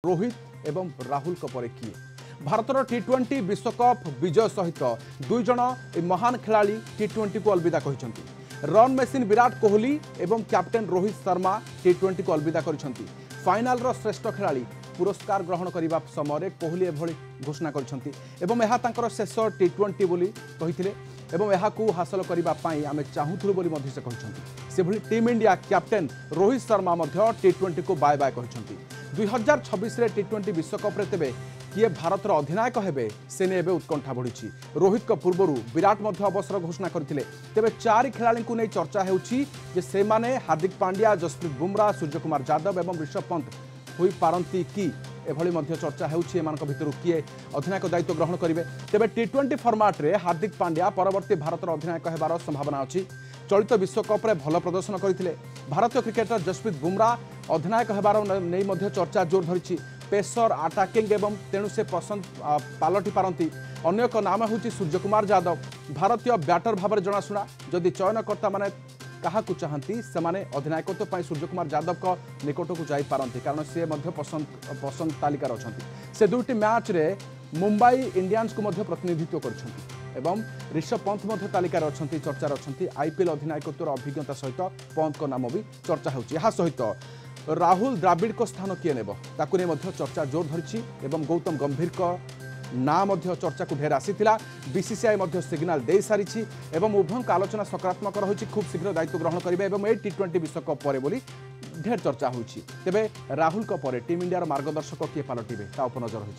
रोहित एवं राहुल पर किए भारतर टी20 विश्वकप विजय सहित दुई जन महान खिलाड़ी टी20 को अलविदा कहते रन मेसीन विराट कोहली एवं कैप्टेन रोहित शर्मा टी20 को अलविदा करछंती फाइनाल रो श्रेष्ठ खिलाड़ी पुरस्कार ग्रहण करने समय कोहली एभली घोषणा करछंती एवं यह तांकर शेष टी20 बोली कहिथिले एवं यहाकू हासिल करने आम चाहूलु बोली मध्य से कहते से भली team India captain Rohit Sharma टी20 को बाय बाय कहते 2026 टी20 विश्वकप तेबे किए भारतर अधिनायक हेबे से ने उत्कंठा बढ़ी रोहित को पूर्व विराट अवसर घोषणा करते तेबे चार खिलाड़ी को नहीं चर्चा से माने हार्दिक पांड्या जसप्रीत बुमराह सूर्यकुमार यादव एवं ऋषभ पंत होई पारंती कि एभली मध्य चर्चा होउछि एमानक भितरु किए अधिनायक दायित्व ग्रहण करिवे तेबे टी20 फॉर्मेट रे हार्दिक पांड्या परवर्ती भारतर अधिनायक हेबार संभावना अछि चलित विश्वकप रे भल प्रदर्शन करथिले भारतीय क्रिकेटर जसप्रीत बुमराह अधिनायक हेबार नै मध्य चर्चा जोर धरिछि पेसर अटैकिंग एवं तेणु से पसंद पालटि पारंती अन्य एक नाम होउछि सूर्यकुमार यादव भारतीय बैटर भाव जनाशुना जदि चयनकर्ता माने क्या चाहती से अधिनायकत्व सूर्यकुमार यादव को निकट को जापारती कारण सी पसंद तालिकार अच्छा से दुईटी मैच रे मुंबई इंडियंस को प्रतिनिधित्व कर ऋषभ पंत तालिकार अच्छा चर्चार अच्छा आईपीएल अधिनायकत्वर अभिज्ञता सहित पंत को नाम भी चर्चा होता सहित राहुल द्राविड़ को स्थान किए नेब ताकू नहीं चर्चा जोर धरी गौतम गंभीर को ना चर्चा को ढेर आसीथिला बीसीसीआई सिग्नाल दे सारी उभयों आलोचना सकारात्मक रही खूब शीघ्र दायित्व ग्रहण करेंगे और टी20 विश्वकप पर बोली ढेर चर्चा होती तेबे राहुल को पर टीम इंडिया मार्गदर्शक किए पलटिबे ता उपर नजर रही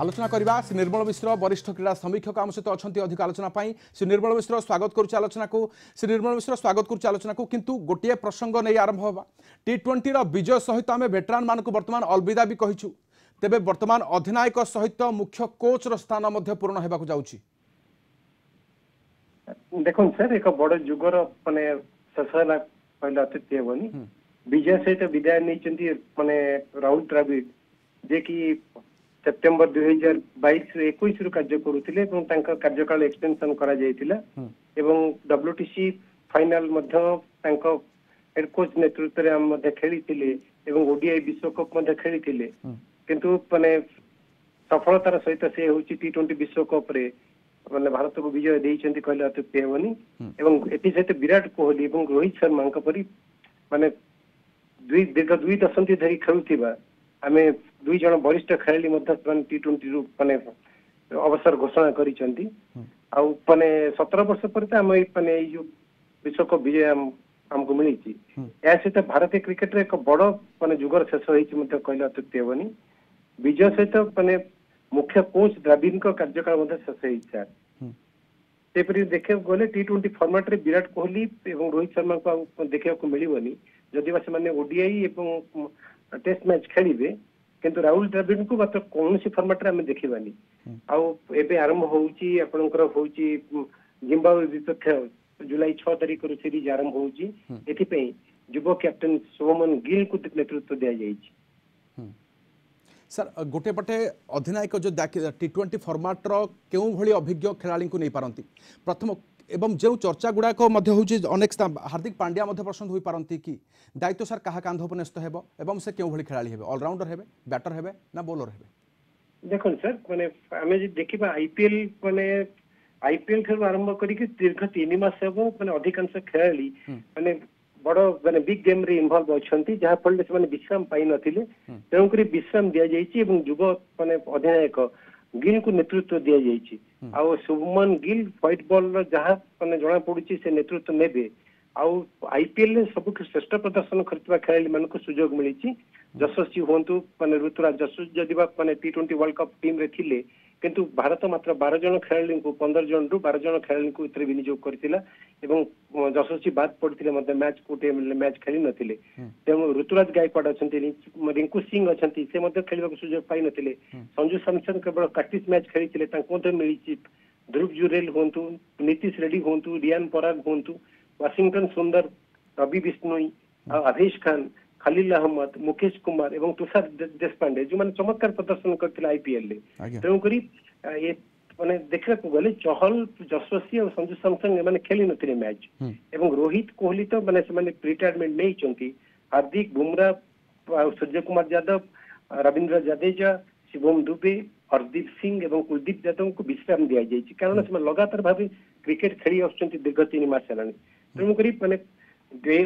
आलोचना करवा श्री निर्मल मिश्र वरिष्ठ क्रीड़ा समीक्षक आम सहित अच्छा अधिक आलोचना श्री निर्मल मिश्र स्वागत करुच्च आलोचना को श्री निर्मल मिश्र स्वागत करुच्च आलोचना को किंतु गोटे प्रसंग नहीं आरंभ होगा टी20 विजय सहित आम वेटरान मान को बर्तमान अलविदा भी कहीचु तेबे वर्तमान अधिनायक सहित मुख्य कोच रो स्थान मध्य पूर्ण हेबाकु जाउछि देखो सर एक बड़ जुगर माने ससला पहला अतिथि हेबनी विजय सहित विदाय नहीं माने राहुल द्रविड़ जे कि सेप्टेम्बर 2022 21 रु कार्य करुथिले एवं तांकर कार्यकाल एक्सटेंशन करा जायतिला एवं डब्ल्यूटीसी फाइनल मध्य तांको हेड कोच नेतृत्व रे हम मध्य खेलिथिले एवं ओडीआई विश्वकप मध्य खेलिथिले किंतु माने सफलतार सहित से होची टी20 विश्वकप रे माने भारत को विजय देइचंती कहले अत्युक्ति हेबनी एवं एति सहित विराट कोहली एवं रोहित शर्मा का परि माने दीर्घ 2 दशंधि धरि खेलुथिबा आमे दुई जन वरिष्ठ खेलाड़ी टी20 रु माने अवसर घोषणा करिसंती आ माने 17 वर्ष पर आम माने जो विश्वकप विजय हमको मिली या सहित भारतीय क्रिकेट रे एक बड़ माने जुगर शेष होइछि मते कहले अत्युक्ति हेबनी विजय सहित माने मुख्य कोच द्रविड़ कार्यकाल शेष होइछा सेपरी देखे गले टी20 फॉर्मेट रे विराट कोहली एवं रोहित शर्मा को देखा मिलबनी जदि से माने ओडीआई एवं टेस्ट मैच खेलिबे किंतु राहुल द्रविड़ को मात्र कौन सी फॉर्मेट रे हमें देखिबानी आउ एबे आरंभ होउची आपनकर होउची जिम्बाब्वे विपक्ष जुलाई 6 तारिख रो सीरीज आरंभ होउची एथि पे युवा कैप्टेन शुभमन गिल को नेतृत्व दिया जाइछि सर गोटे पटे अधिनायक जो टी20 फॉर्मेट रो केउ भली अभिज्ञ खिलाड़ी को नहीं पारंती प्रथम एवं जो चर्चा गुड़ाक अनेक हार्दिक पांड्या पसंद हो पारती कि दायित्व सर क्या कांध उपन्यस्त हेबो एवं से केउ भली खिलाड़ी हेबे ऑलराउंडर हेबे बैटर हेबे ना बॉलर हेबे देखो सर माने आमे जे देखिबा आईपीएल खेल आरंभ करिक दीर्घ 3 मास हेबो माने अधिकांश खिलाड़ी माने बड़ माने बिग गेम रे इन्वॉल्व अछंती जहा फल से माने विश्राम पाई नथिले तेणु करी विश्राम दिया जाइछि एवं युव माने अधिनायक गिल को नेतृत्व दिया जाइछि आ शुभमन गिल व्हाइट बॉल जहा माने जणा पडुछि से नेतृत्व नेबे आउ आईपीएल रे सब श्रेष्ठ प्रदर्शन करथिबा खिलाड़ी मान को सुजोग मिलिछि यशस्वी होंतु माने ऋतुराज यशस्वी जदिबा माने टी20 वर्ल्ड कप टीम रे थिले किंतु भारत मात्र 12 जन खिलाड़ी को 15 जन रु 12 जन खिलाड़ी को इतरे विनियोग करथिला एवं यशस्वी बाद पड़थिले मध्ये मैच कोटे मैच खेली नथिले तेणु ऋतुराज गायकवाड़ अछंती रिंकू सिंह अछंती से मध्ये खेलिबा सुजोग पाई नथिले संजू सैमसन केवल प्रैक्टिस मैच खेलिथिले तांको मध्ये मिलिछि ध्रुव जुरेल होंतु नीतीश रेड्डी होंतु रियान पराग होंतु वाशिंगटन सुंदर रवि बिश्नोई अभेश खान खलील अहमद मुकेश कुमार एवं तुषार देशपांडे जो माने चमत्कार प्रदर्शन करथिले आईपीएल रे तेणु करी ये माने देखा गले चहल यशस्वी और संजू सैमसन माने खेली नथिले मैच एवं रोहित कोहली तो माने से माने रिटायरमेंट नहीं चंती हार्दिक बुमराह सूर्य कुमार यादव, रविंद्र जडेजा, शिवम दुबे, हरदीप सिंह और कुलदीप यादव को विश्राम दि जाए कारण से लगातार भाव क्रिकेट खेली आसुँच दीर्घ 3 मास है तेणुक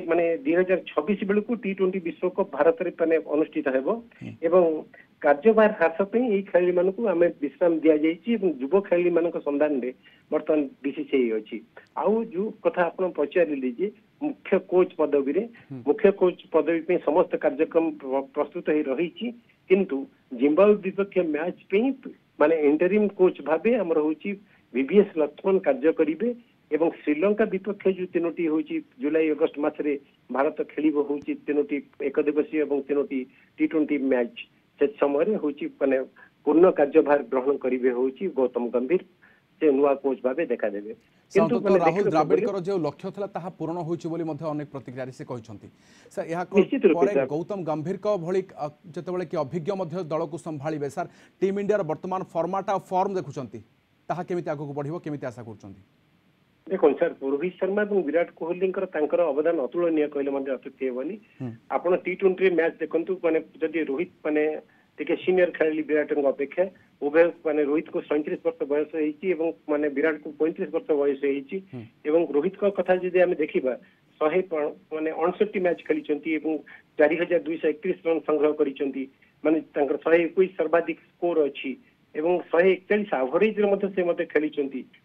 माने 2026 बेलू T20 विश्वकप भारत में अनुष्ठित एवं कार्यभार ह्रास खेलाड़ी मानक आम विश्राम दि जाइए युव खेलाड़ी मान संधान में बर्तमान बीसीसीआई अच्छी आउ जो कथा आप पचारे मुख्य कोच पदवी मुख्य कोच पदवी समस्त कार्यक्रम प्रस्तुत हो रही किंतु जिम्बाब्वे विपक्ष मैच पे माने इंटरिम कोच भावे आमर होची VVS लक्ष्मण कार्य करिवे एवं श्रीलंका विपक्ष जो 3टी होची जुलाई अगस्त मासरे भारत खेलिबो होची 3टी एक दिवसीय एवं 3टी T20 मैच से समय होची माने पूर्ण कार्यभार ग्रहण करिवे होची गौतम गंभीर से नुआ कोच भावे देखा देबे किंतु राहुल द्राविडकर जो लक्ष्य था ताहा पूर्ण होइछि बोली मध्ये अनेक प्रतिक्रिया से कहउछंती सर यहा पर गौतम गंभीर को भली जतबेले कि अभिज्ञ मध्ये दल को संभाळिबे सर टीम इंडिया रो वर्तमान फॉर्मेट आ फॉर्म देखुछंती ताहा केमिति आगु को बढ़िबो केमिति आशा करछंती देखो सर रोहित शर्मा और विराट कोहली अवदान अतुलनीय कहले अत्युक्ति हेबनी आपण T20 मैच देखंतु माने जदि रोहित माने टिके सीनियर खेलाड़ी विराट अपेक्षा उभय माने रोहित को 37 वर्ष बयस होईची एवं माने विराट को 35 वर्ष बयस होईची एवं रोहित को कथा जदि हम देखिबा 100 माने 69 मैच खेली एवं 4231 रन संग्रह करिसंती माने तांकर 121 सर्वाधिक स्कोर अछि एवं 141 एवरेज से मते खेली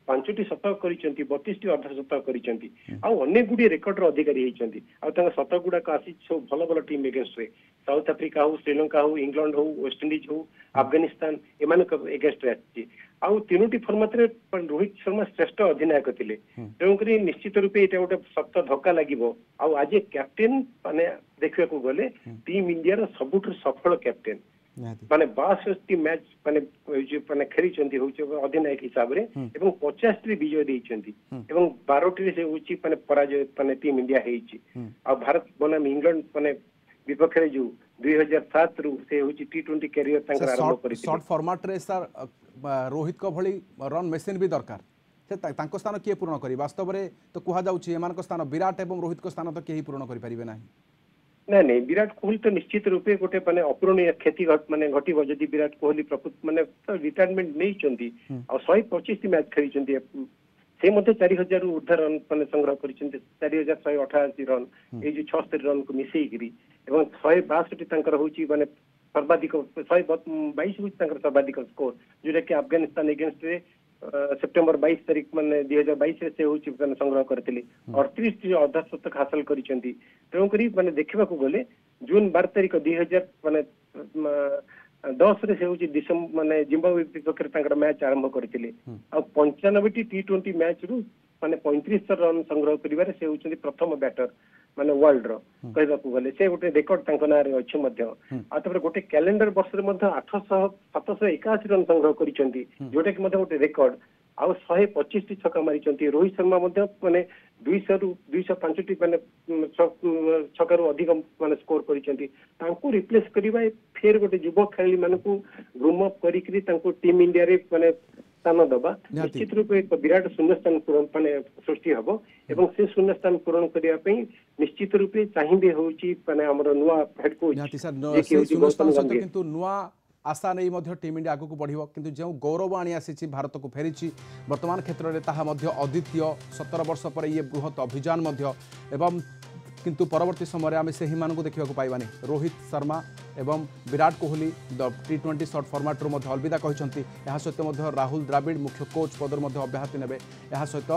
5टी शतक करिसंती 32टी अर्ध शतक करिसंती आ अनेक गुडी रेकॉर्ड रो अधिकारी हेइसंती आ तांका शतक गुडा का आसी सब भलो भलो टीम एगेंस्ट रे साउथ अफ्रीका हो श्रीलंका हो इंग्लैंड हो वेस्ट इंडीज हो अफगानिस्तान एमान एगेंस्ट रे आछि आ 3टी फॉर्मेट रे रोहित शर्मा श्रेष्ठ अधिनायक थिले तेणुकरी निश्चित रूपे एटा गोटे सख्त धक्का लागिबो आ आज कैप्टेन माने देखिया को गले टीम इंडिया रो सबुठ सफल कैप्टेन माने 62 मैच माने खेली अधिनायक हिसाब रे एवं 50 विजय देइछंती एवं 12 से होची माने पराजय माने टीम इंडिया हेइची आ भारत बनाम इंग्लैंड माने विपक्ष रे जो 2007 रु से होची T20 कैरियर तांकर आरंभ करिछि शॉर्ट फॉर्मेट रे सर रोहित को भली रन मशीन भी दरकार से तांको स्थान किए पूर्ण करी वास्तव रे तो कुहा जाउची एमान को स्थान विराट एवं रोहित को स्थान तो केही पूर्ण करि परिबे नाही नहीं विराट कोहली तो निश्चित रूपे गोटे माने अपूरणीय क्षति माने घटिबो जदि विराट कोहली प्रकृत माने रिटायरमेंट नहीं चंती और 125 मैच खेली से मते 4000 रु ऊर्ध्व रन माने संग्रह करिसंती 4188 रन ए जो 76 रन को मिसेई गिरी एवं 162 तांकर होची माने सर्वाधिक 122 होची तांकर सर्वाधिक स्कोर जोटा कि अफगानिस्तान एगेंस्ट रे सेप्टेम्बर 22 तारीख माने 2022 से होची संग्रह करथिले 38 अर्ध शतक हासिल करिसंती तेणुकरी माने देखा गले जून 12 तारीख 2000 माने 10 रे से होची दिसंबर माने जिम्बाब्वे विपक्ष मैच आरंभ करथिले आ 95टी T20 मैच रु माने 35 रन संग्रह करिवारे से होची प्रथम बैटर माने वर्ल्ड रो कहबा को गले से गोटे रेकॉर्ड तांको नारे अछि मध्य आ तबरे गोटे कैलेंडर वर्ष रे मध्य 781 रन संग्रह करिसंती जोटे कि मध्य गोटे रेकॉर्ड आ 125 छक्का मारिसंती रोहित शर्मा मध्य माने 200 रु 205टी माने छक्का रु अधिक माने स्कोर करिसंती तांको रिप्लेस करिबा फेर गोटे युवा खेलाड़ी मानकू ग्रूम अप करिकरी तांको टीम इंडिया रे माने स्थान दबा निश्चित रूपे एक विराट शून्य स्थान पूरण माने सृष्टि हबो एवं से शून्य स्थान पूरण करिया पई निश्चित रूपे चाहिबे होची माने हमर नुवा हेड कोच किंतु नुवा आशा नहीं मध्य टीम इंडिया आगु को बढ़िबो किंतु जो गौरव आनी आसी भारत को फेरिची वर्तमान क्षेत्र में ताहा मध्य अद्वितीय 17 वर्ष पर ये बृहत अभियान मध्य एवं किंतु परवर्ती समय आम से ही देखा पाइबानी रोहित शर्मा एवं Virat Kohli T20 short format रू अलविदा कहते यहाँ सहित राहुल द्राविड मुख्य कोच पदर अब्याहति नेबे यहाँ सहित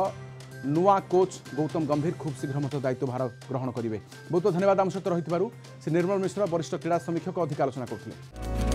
नुआ कोच गौतम गंभीर खूब शीघ्र दायित्व भार ग्रहण करेंगे बहुत धन्यवाद आम सहित रही श्री निर्मल मिश्र वरिष्ठ क्रीड़ा समीक्षक अधिक आलोचना करते।